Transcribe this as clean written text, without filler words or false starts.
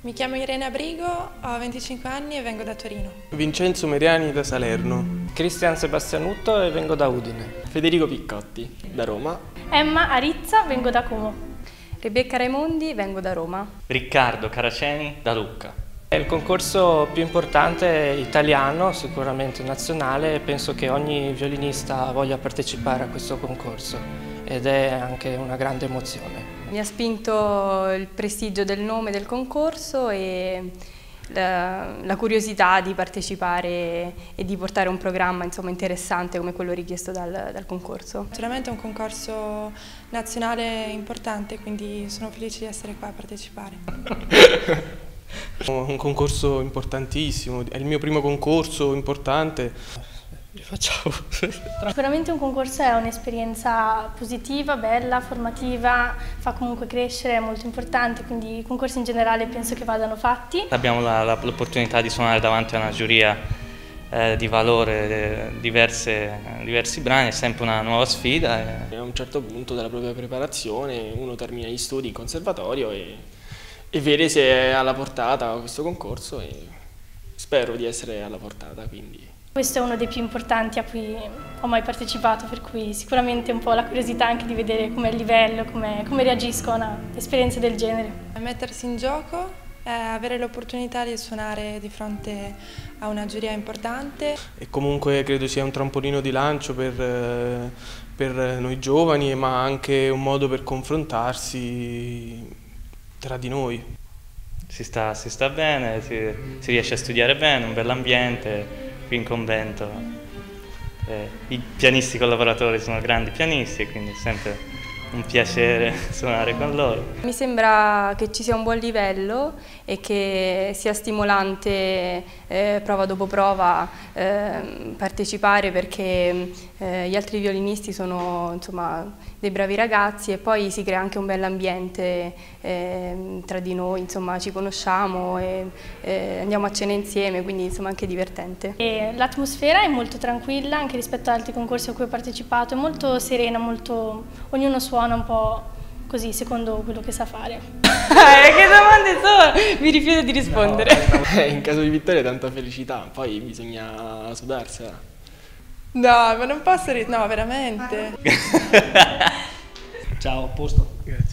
Mi chiamo Irene Abrigo, ho 25 anni e vengo da Torino. Vincenzo Meriani da Salerno. Cristian Sebastianutto e vengo da Udine. Federico Piccotti da Roma. Emma Arizza, vengo da Como. Rebecca Raimondi, vengo da Roma. Riccardo Caraceni da Lucca. Il concorso più importante è italiano, sicuramente nazionale, e penso che ogni violinista voglia partecipare a questo concorso ed è anche una grande emozione. Mi ha spinto il prestigio del nome del concorso e la curiosità di partecipare e di portare un programma interessante come quello richiesto dal concorso. Naturalmente è un concorso nazionale importante, quindi sono felice di essere qua a partecipare. Un concorso importantissimo, è il mio primo concorso importante. Facciamo. Sicuramente un concorso è un'esperienza positiva, bella, formativa, fa comunque crescere, è molto importante, quindi i concorsi in generale penso che vadano fatti. Abbiamo l'opportunità di suonare davanti a una giuria di valore, diversi brani, è sempre una nuova sfida. A un certo punto della propria preparazione uno termina gli studi in conservatorio e vede se è alla portata questo concorso e spero di essere alla portata, quindi. Questo è uno dei più importanti a cui ho mai partecipato, per cui sicuramente un po' la curiosità anche di vedere com'è il livello, come reagiscono a esperienze del genere. Mettersi in gioco, avere l'opportunità di suonare di fronte a una giuria importante. E comunque credo sia un trampolino di lancio per noi giovani, ma anche un modo per confrontarsi tra di noi. Si sta bene, si riesce a studiare bene, un bell'ambiente. Qui in convento i pianisti collaboratori sono grandi pianisti e quindi è sempre un piacere suonare con loro. Mi sembra che ci sia un buon livello e che sia stimolante prova dopo prova partecipare, perché gli altri violinisti sono dei bravi ragazzi e poi si crea anche un bell'ambiente tra di noi, ci conosciamo e andiamo a cena insieme, quindi anche divertente. L'atmosfera è molto tranquilla anche rispetto ad altri concorsi a cui ho partecipato, è molto serena, ognuno suona un po' così secondo quello che sa fare. Che domande sono? Mi rifiuto di rispondere. No, in caso di vittoria tanta felicità, poi bisogna sudarsela. No, ma non posso no, veramente. Ciao, a posto. Grazie.